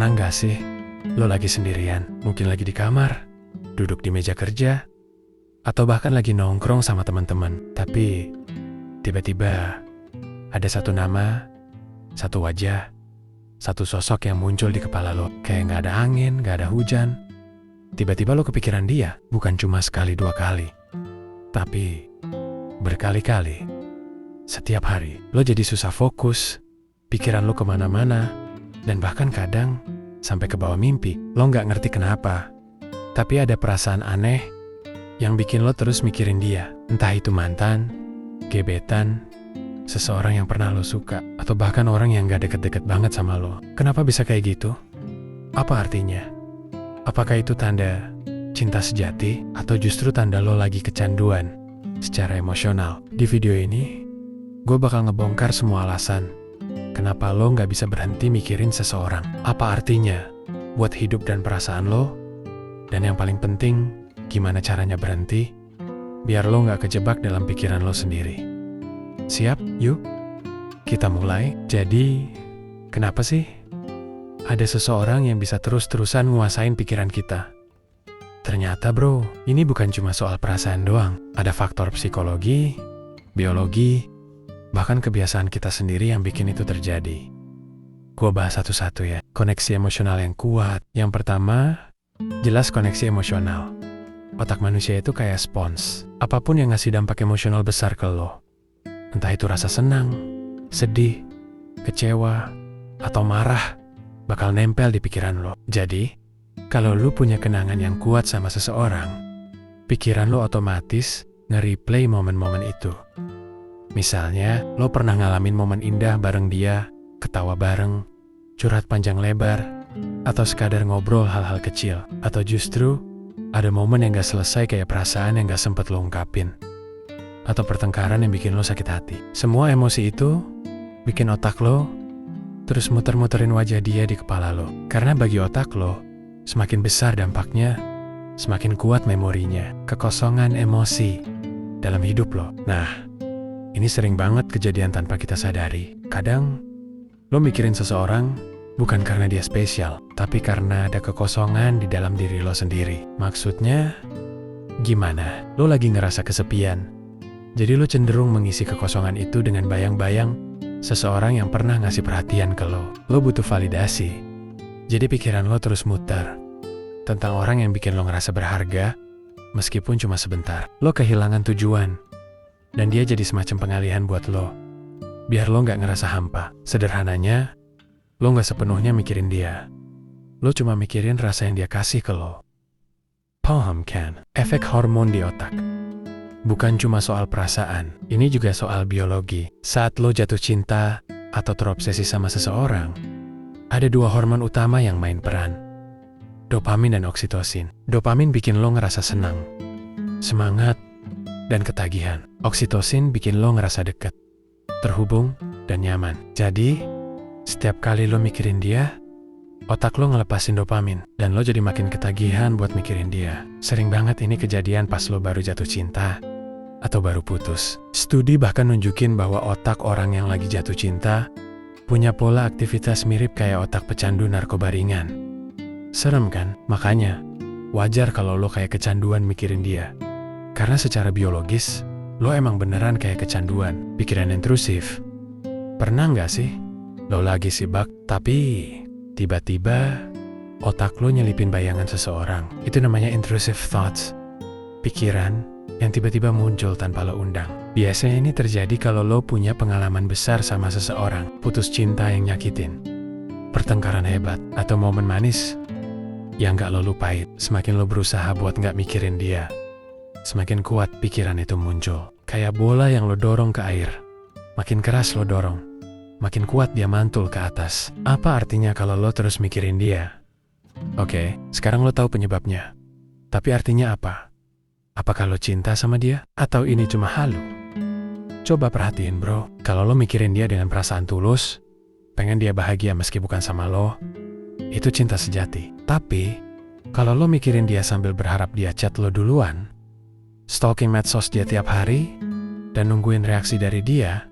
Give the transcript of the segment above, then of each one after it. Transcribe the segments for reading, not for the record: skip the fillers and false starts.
Pernah nggak sih, lo lagi sendirian, mungkin lagi di kamar, duduk di meja kerja, atau bahkan lagi nongkrong sama teman-teman, tapi tiba-tiba ada satu nama, satu wajah, satu sosok yang muncul di kepala lo, kayak nggak ada angin, nggak ada hujan. Tiba-tiba lo kepikiran dia, bukan cuma sekali dua kali, tapi berkali-kali. Setiap hari, lo jadi susah fokus, pikiran lo kemana-mana, dan bahkan kadang sampai ke bawah mimpi. Lo nggak ngerti kenapa, tapi ada perasaan aneh yang bikin lo terus mikirin dia. Entah itu mantan, gebetan, seseorang yang pernah lo suka, atau bahkan orang yang nggak deket-deket banget sama lo. Kenapa bisa kayak gitu? Apa artinya? Apakah itu tanda cinta sejati, atau justru tanda lo lagi kecanduan secara emosional? Di video ini, gue bakal ngebongkar semua alasan kenapa lo nggak bisa berhenti mikirin seseorang. Apa artinya buat hidup dan perasaan lo? Dan yang paling penting, gimana caranya berhenti biar lo nggak kejebak dalam pikiran lo sendiri. Siap? Yuk, kita mulai. Jadi, kenapa sih ada seseorang yang bisa terus-terusan nguasain pikiran kita? Ternyata bro, ini bukan cuma soal perasaan doang. Ada faktor psikologi, biologi, bahkan kebiasaan kita sendiri yang bikin itu terjadi. Gua bahas satu-satu ya. Koneksi emosional yang kuat. Yang pertama, jelas koneksi emosional. Otak manusia itu kayak spons. Apapun yang ngasih dampak emosional besar ke lo, entah itu rasa senang, sedih, kecewa, atau marah, bakal nempel di pikiran lo. Jadi, kalau lo punya kenangan yang kuat sama seseorang, pikiran lo otomatis nge-replay momen-momen itu. Misalnya, lo pernah ngalamin momen indah bareng dia, ketawa bareng, curhat panjang lebar, atau sekadar ngobrol hal-hal kecil. Atau justru, ada momen yang gak selesai kayak perasaan yang gak sempet lo ungkapin. Atau pertengkaran yang bikin lo sakit hati. Semua emosi itu bikin otak lo terus muter-muterin wajah dia di kepala lo. Karena bagi otak lo, semakin besar dampaknya, semakin kuat memorinya. Kekosongan emosi dalam hidup lo. Nah, ini sering banget kejadian tanpa kita sadari. Kadang, lo mikirin seseorang bukan karena dia spesial, tapi karena ada kekosongan di dalam diri lo sendiri. Maksudnya, gimana? Lo lagi ngerasa kesepian. Jadi lo cenderung mengisi kekosongan itu dengan bayang-bayang seseorang yang pernah ngasih perhatian ke lo. Lo butuh validasi. Jadi pikiran lo terus muter tentang orang yang bikin lo ngerasa berharga, meskipun cuma sebentar. Lo kehilangan tujuan, dan dia jadi semacam pengalihan buat lo, biar lo nggak ngerasa hampa. Sederhananya, lo nggak sepenuhnya mikirin dia. Lo cuma mikirin rasa yang dia kasih ke lo. Paham kan? Efek hormon di otak. Bukan cuma soal perasaan, ini juga soal biologi. Saat lo jatuh cinta atau terobsesi sama seseorang, ada dua hormon utama yang main peran. Dopamin dan oksitosin. Dopamin bikin lo ngerasa senang, semangat, dan ketagihan. Oksitosin bikin lo ngerasa deket, terhubung, dan nyaman. Jadi, setiap kali lo mikirin dia, otak lo ngelepasin dopamin, dan lo jadi makin ketagihan buat mikirin dia. Sering banget ini kejadian pas lo baru jatuh cinta, atau baru putus. Studi bahkan nunjukin bahwa otak orang yang lagi jatuh cinta punya pola aktivitas mirip kayak otak pecandu narkoba ringan. Serem kan? Makanya, wajar kalau lo kayak kecanduan mikirin dia. Karena secara biologis, lo emang beneran kayak kecanduan, pikiran intrusif. Pernah nggak sih? Lo lagi sibuk, tapi tiba-tiba otak lo nyelipin bayangan seseorang. Itu namanya intrusive thoughts. Pikiran yang tiba-tiba muncul tanpa lo undang. Biasanya ini terjadi kalau lo punya pengalaman besar sama seseorang, putus cinta yang nyakitin, pertengkaran hebat, atau momen manis yang gak lo lupain. Semakin lo berusaha buat gak mikirin dia, semakin kuat pikiran itu muncul. Kayak bola yang lo dorong ke air. Makin keras lo dorong, makin kuat dia mantul ke atas. Apa artinya kalau lo terus mikirin dia? Oke, sekarang lo tahu penyebabnya. Tapi artinya apa? Apakah lo cinta sama dia? Atau ini cuma halu? Coba perhatiin bro, kalau lo mikirin dia dengan perasaan tulus, pengen dia bahagia meski bukan sama lo, itu cinta sejati. Tapi, kalau lo mikirin dia sambil berharap dia chat lo duluan, stalking medsos dia tiap hari, dan nungguin reaksi dari dia,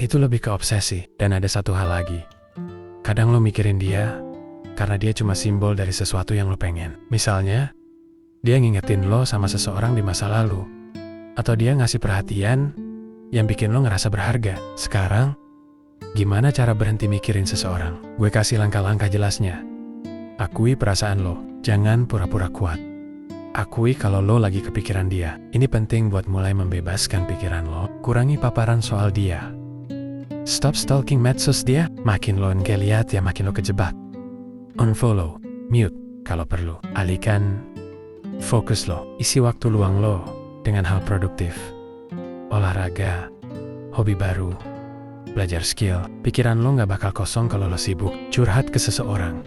itu lebih ke obsesi. Dan ada satu hal lagi, kadang lo mikirin dia karena dia cuma simbol dari sesuatu yang lo pengen. Misalnya, dia ngingetin lo sama seseorang di masa lalu, atau dia ngasih perhatian yang bikin lo ngerasa berharga. Sekarang, gimana cara berhenti mikirin seseorang? Gue kasih langkah-langkah jelasnya. Akui perasaan lo, jangan pura-pura kuat. Akui kalau lo lagi kepikiran dia. Ini penting buat mulai membebaskan pikiran lo. Kurangi paparan soal dia. Stop stalking medsos dia. Makin lo ngeliat ya makin lo kejebak. Unfollow, mute kalau perlu. Alihkan fokus lo. Isi waktu luang lo dengan hal produktif. Olahraga, hobi baru, belajar skill. Pikiran lo gak bakal kosong kalau lo sibuk. Curhat ke seseorang.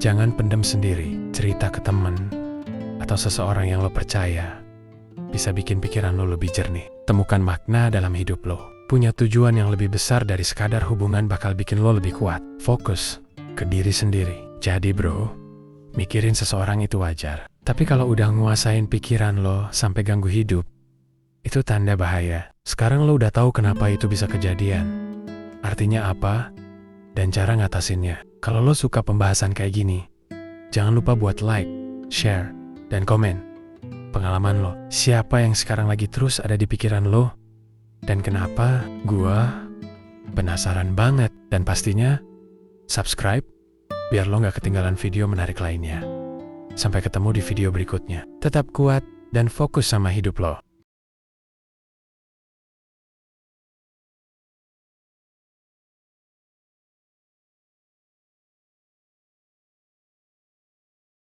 Jangan pendem sendiri. Cerita ke temen atau seseorang yang lo percaya bisa bikin pikiran lo lebih jernih. Temukan makna dalam hidup lo. Punya tujuan yang lebih besar dari sekadar hubungan bakal bikin lo lebih kuat. Fokus ke diri sendiri. Jadi bro, mikirin seseorang itu wajar. Tapi kalau udah nguasain pikiran lo sampai ganggu hidup, itu tanda bahaya. Sekarang lo udah tahu kenapa itu bisa kejadian. Artinya apa? Dan cara ngatasinnya. Kalau lo suka pembahasan kayak gini, jangan lupa buat like, share, dan komen pengalaman lo. Siapa yang sekarang lagi terus ada di pikiran lo? Dan kenapa? Gua penasaran banget. Dan pastinya subscribe biar lo gak ketinggalan video menarik lainnya. Sampai ketemu di video berikutnya. Tetap kuat dan fokus sama hidup lo.